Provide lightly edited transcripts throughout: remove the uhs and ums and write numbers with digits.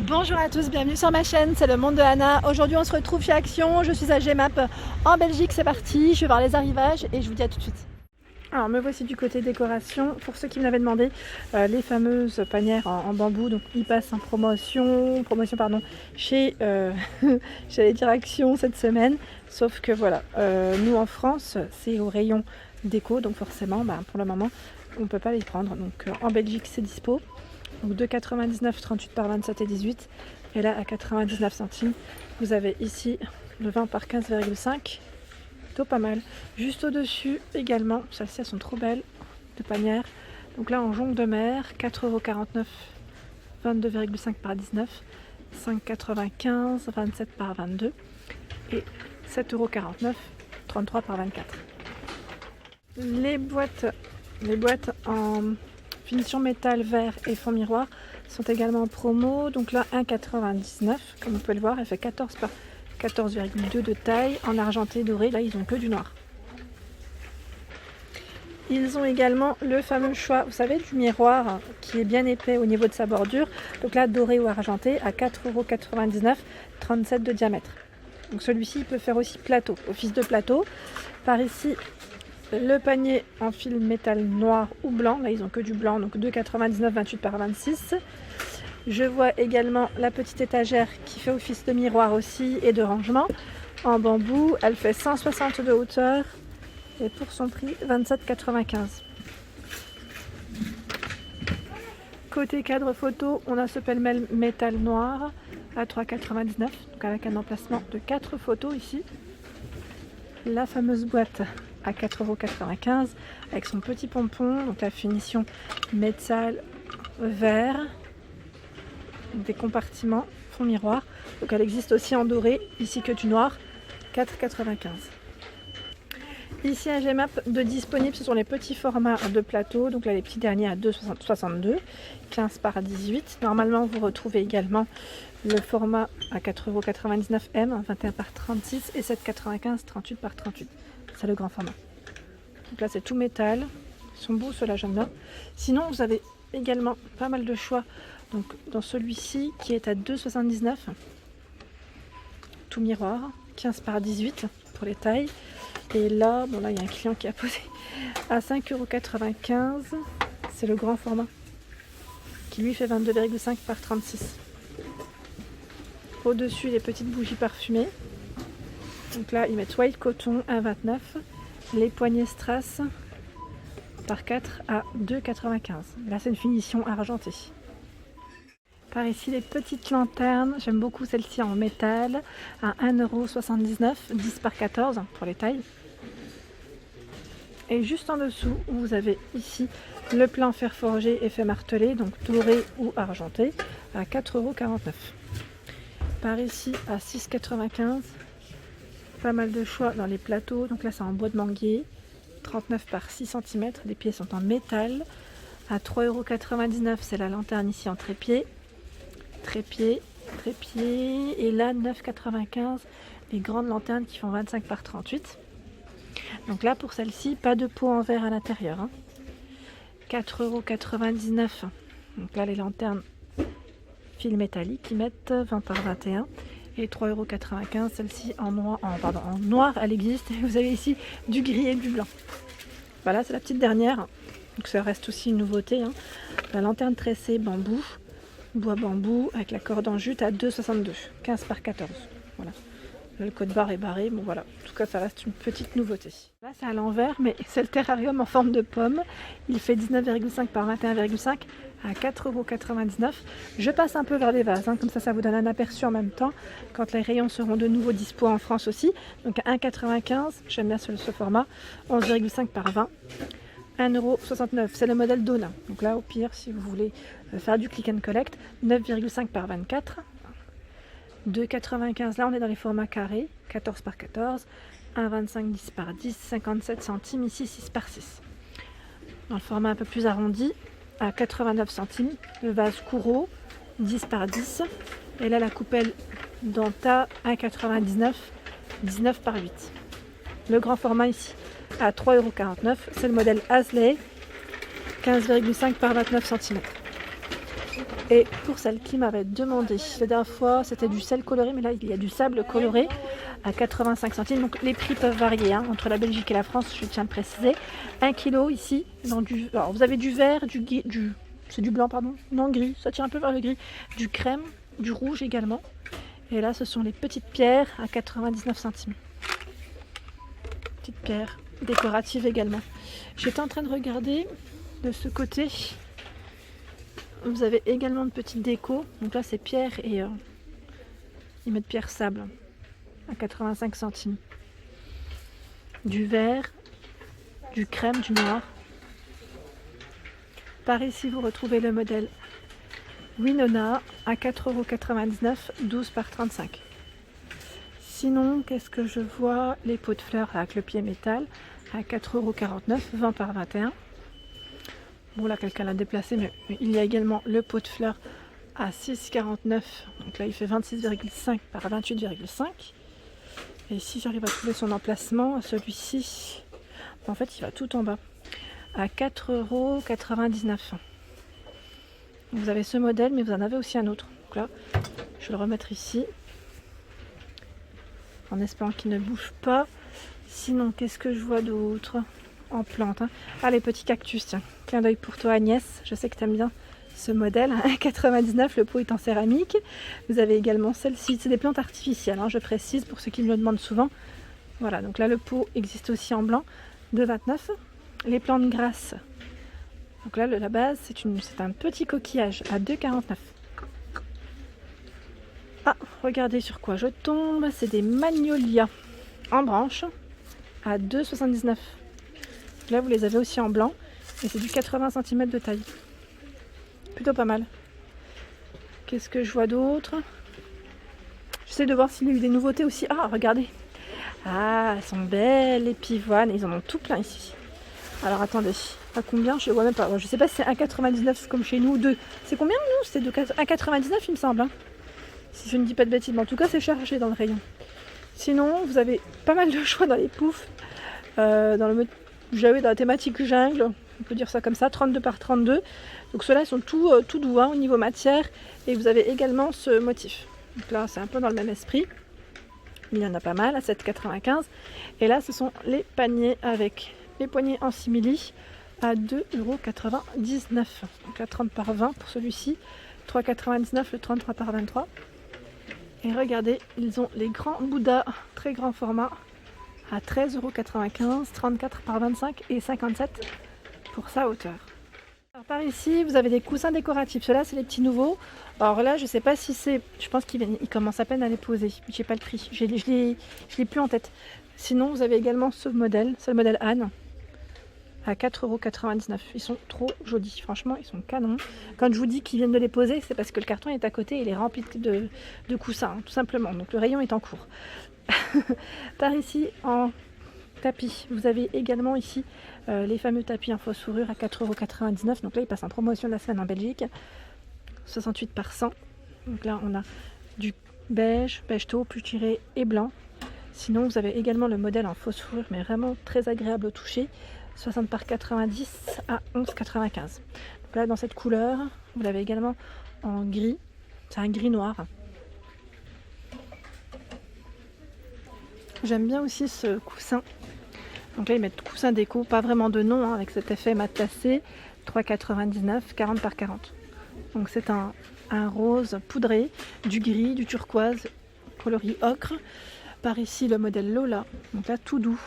Bonjour à tous, bienvenue sur ma chaîne, c'est le monde de Anna. Aujourd'hui on se retrouve chez Action, je suis à Gemap en Belgique, c'est parti, je vais voir les arrivages et je vous dis à tout de suite. Alors me voici du côté décoration, pour ceux qui me l'avaient demandé, les fameuses panières en bambou, donc ils passent en promotion chez, j'allais dire Action cette semaine, sauf que voilà, nous en France c'est au rayon déco, donc forcément pour le moment on ne peut pas les prendre, donc en Belgique c'est dispo. Donc 2,99 38 par 27 et 18. Et là à 99 centimes, vous avez ici le 20 par 15,5. Plutôt pas mal. Juste au-dessus également, celles-ci elles sont trop belles, de panières. Donc là en jonc de mer, 4,49 €, 22,5 par 19, 5,95 €, 27 par 22 et 7,49 €, 33 par 24. Les boîtes en finition métal, verre et fond miroir sont également en promo. Donc là 1,99 €, comme vous pouvez le voir, elle fait 14 par 14,2 de taille, en argenté doré. Là ils ont que du noir. Ils ont également le fameux choix, vous savez, du miroir qui est bien épais au niveau de sa bordure. Donc là doré ou argenté à 4,99 €, 37 de diamètre. Donc celui-ci il peut faire aussi plateau, office de plateau. Par ici le panier en fil métal noir ou blanc, là ils ont que du blanc, donc 2,99 €, 28 par 26. Je vois également la petite étagère qui fait office de miroir aussi et de rangement en bambou. Elle fait 160 de hauteur et pour son prix 27,95 €. Côté cadre photo, on a ce pêle-mêle métal noir à 3,99 €, donc avec un emplacement de 4 photos ici. La fameuse boîte à 4,95 € avec son petit pompon, donc la finition métal vert, des compartiments fond miroir, donc elle existe aussi en doré, ici que du noir, 4,95 €. Ici à Gemap de disponibles, ce sont les petits formats de plateau, donc là les petits derniers à 2,62 €, 15 par 18. Normalement vous retrouvez également le format à 4,99 € M, 21 par 36 et 7,95 €, 38 par 38. C'est le grand format. Donc là c'est tout métal, ils sont beaux ceux-là, j'aime bien. Sinon vous avez également pas mal de choix. Donc dans celui-ci qui est à 2,79 €, tout miroir, 15 par 18 pour les tailles. Et là, bon là il y a un client qui a posé à 5,95 €, c'est le grand format qui lui fait 22,5 par 36. Au-dessus les petites bougies parfumées. Donc là ils mettent white coton 1,29 €. Les poignées strass par 4 à 2,95 €. Là c'est une finition argentée. Par ici les petites lanternes, j'aime beaucoup celle-ci en métal à 1,79 €, 10 par 14 pour les tailles. Et juste en dessous, vous avez ici le plein fer forgé effet martelé, donc doré ou argenté, à 4,49 €. Par ici à 6,95 €, pas mal de choix dans les plateaux. Donc là c'est en bois de manguier, 39 par 6 cm, les pieds sont en métal. À 3,99 €, c'est la lanterne ici en trépied. Trépied, et là 9,95 €, les grandes lanternes qui font 25 par 38. Donc là pour celle-ci, pas de pot en verre à l'intérieur. 4,99 €. Donc là les lanternes fil métallique qui mettent 20 par 21 et 3,95 €. Celle-ci en noir, elle existe. Vous avez ici du gris et du blanc. Voilà, c'est la petite dernière. Donc ça reste aussi une nouveauté. La lanterne tressée bambou, bois bambou avec la corde en jute à 2,62 €, 15 par 14. Voilà. Le code barre est barré, bon voilà, en tout cas ça reste une petite nouveauté. Là c'est à l'envers, mais c'est le terrarium en forme de pomme. Il fait 19,5 par 21,5 à 4,99 €. Je passe un peu vers les vases, comme ça vous donne un aperçu en même temps, quand les rayons seront de nouveau dispo en France aussi. Donc à 1,95 €, j'aime bien ce format, 11,5 par 20. 1,69 €, c'est le modèle Dona. Donc là au pire, si vous voulez faire du click and collect, 9,5 par 24. 2,95 €, là on est dans les formats carrés, 14 par 14, 1,25 10 par 10, 57 centimes, ici 6 par 6. Dans le format un peu plus arrondi, à 89 centimes, le vase Kouro, 10 par 10, et là la coupelle Danta, 1,99 €, 19 par 8. Le grand format ici, à 3,49 €, c'est le modèle Hasley, 15,5 par 29 cm. Et pour celle qui m'avait demandé, la dernière fois c'était du sel coloré, mais là il y a du sable coloré à 85 centimes. Donc les prix peuvent varier hein, entre la Belgique et la France, je tiens à le préciser. 1 kg ici, alors vous avez du vert, c'est du blanc pardon, non gris, ça tire un peu vers le gris, du crème, du rouge également. Et là ce sont les petites pierres à 99 centimes. Petites pierres décoratives également. J'étais en train de regarder de ce côté. Vous avez également de petites décos. Donc là c'est pierre et ils mettent pierre sable à 85 centimes. Du vert, du crème, du noir. Par ici vous retrouvez le modèle Winona à 4,99 €, 12 par 35. Sinon, qu'est-ce que je vois? Les pots de fleurs avec le pied métal à 4,49 €, 20 par 21. Bon là quelqu'un l'a déplacé, mais il y a également le pot de fleurs à 6,49 €. Donc là il fait 26,5 par 28,5. Et si j'arrive à trouver son emplacement, celui-ci, en fait il va tout en bas, à 4,99 €. Vous avez ce modèle, mais vous en avez aussi un autre. Donc là, je vais le remettre ici, en espérant qu'il ne bouge pas. Sinon, qu'est-ce que je vois d'autre en plante hein? Ah, les petits cactus, tiens. Clin d'œil pour toi Agnès, je sais que tu aimes bien ce modèle. 1,99 €, le pot est en céramique. Vous avez également celle-ci, c'est des plantes artificielles, hein, je précise pour ceux qui me le demandent souvent. Voilà, donc là le pot existe aussi en blanc, de 29. Les plantes grasses. Donc là, la base, c'est un petit coquillage à 2,49 €. Ah, regardez sur quoi je tombe. C'est des magnolias en branche à 2,79 €. Là, vous les avez aussi en blanc. Et c'est du 80 cm de taille. Plutôt pas mal. Qu'est-ce que je vois d'autre? J'essaie de voir s'il y a eu des nouveautés aussi. Ah, regardez. Ah, elles sont belles, les pivoines. Ils en ont tout plein ici. Alors attendez, à combien? Je vois même pas. Je sais pas si c'est 1,99 € comme chez nous ou 2. C'est combien nous? C'est 1,99 € il me semble. Hein, si je ne dis pas de bêtises. Mais en tout cas, c'est chargé dans le rayon. Sinon, vous avez pas mal de choix dans les poufs. Dans la thématique jungle, on peut dire ça comme ça, 32 par 32. Donc ceux-là, ils sont tout doux hein, au niveau matière. Et vous avez également ce motif. Donc là, c'est un peu dans le même esprit. Il y en a pas mal à 7,95 €. Et là, ce sont les paniers avec les poignées en simili à 2,99 €. Donc là 30 par 20 pour celui-ci, 3,99 € le 33 par 23. Et regardez, ils ont les grands Bouddhas, très grand format, à 13,95 €, 34 par 25 et 57 pour sa hauteur. Alors par ici, vous avez des coussins décoratifs. Ceux-là, c'est les petits nouveaux. Alors là, je sais pas si c'est... Je pense qu'ils commencent à peine à les poser. J'ai pas le prix. Je l'ai plus en tête. Sinon, vous avez également ce modèle. C'est le modèle Anne. À 4,99 €. Ils sont trop jolis. Franchement, ils sont canons. Quand je vous dis qu'ils viennent de les poser, c'est parce que le carton est à côté et il est rempli de coussins, hein, tout simplement. Donc le rayon est en cours. Par ici, en tapis, vous avez également ici les fameux tapis en fausse fourrure à 4,99 €. Donc là, ils passent en promotion de la semaine en Belgique. 68 par 100. Donc là, on a du beige taupe, plus tiré et blanc. Sinon, vous avez également le modèle en fausse fourrure, mais vraiment très agréable au toucher. 60 par 90 à 11,95 €. Donc là, dans cette couleur, vous l'avez également en gris. C'est un gris noir. J'aime bien aussi ce coussin. Donc là, ils mettent coussin déco, pas vraiment de nom, hein, avec cet effet matelassé. 3,99 €, 40 par 40. Donc c'est un rose poudré, du gris, du turquoise, coloris ocre. Par ici, le modèle Lola. Donc là, tout doux.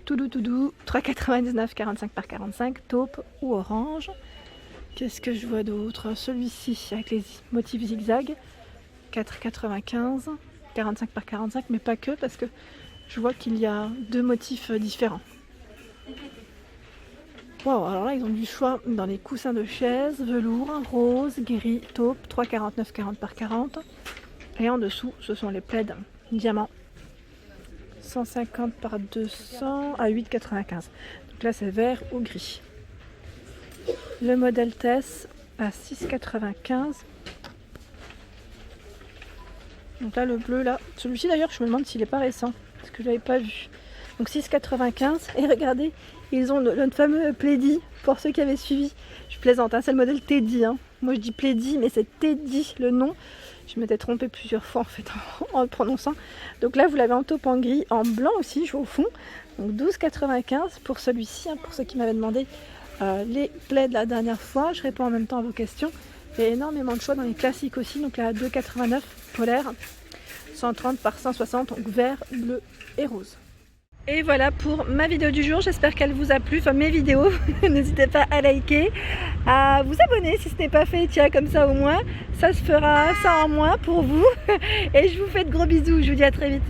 Tout doux, 3,99 €, 45 par 45, taupe ou orange. Qu'est-ce que je vois d'autre? Celui-ci avec les motifs zigzag, 4,95 €, 45 par 45, mais pas que, parce que je vois qu'il y a deux motifs différents. Wow, alors là ils ont du choix dans les coussins de chaise, velours, rose, gris, taupe, 3,49 €, 40 par 40. Et en dessous, ce sont les plaids diamant. 150 par 200 à 8,95 €. Donc là c'est vert ou gris. Le modèle Tess à 6,95 €. Donc là le bleu là, celui-ci d'ailleurs je me demande s'il n'est pas récent, parce que je l'avais pas vu. Donc 6,95 €. Et regardez, ils ont le fameux Plaidy, pour ceux qui avaient suivi. Je plaisante, hein, c'est le modèle Teddy. Hein. Moi je dis Teddy, mais c'est Teddy le nom. Je m'étais trompée plusieurs fois en fait en le prononçant. Donc là vous l'avez en taupe en gris, en blanc aussi, je vois au fond. Donc 12,95 pour celui-ci, hein, pour ceux qui m'avaient demandé les plaids de la dernière fois. Je réponds en même temps à vos questions. Il y a énormément de choix dans les classiques aussi. Donc là 2,89 polaire, 130 par 160, donc vert, bleu et rose. Et voilà pour ma vidéo du jour, j'espère qu'elle vous a plu, enfin mes vidéos. N'hésitez pas à liker, à vous abonner si ce n'est pas fait, tiens comme ça au moins, ça se fera ça en moins pour vous. Et je vous fais de gros bisous, je vous dis à très vite.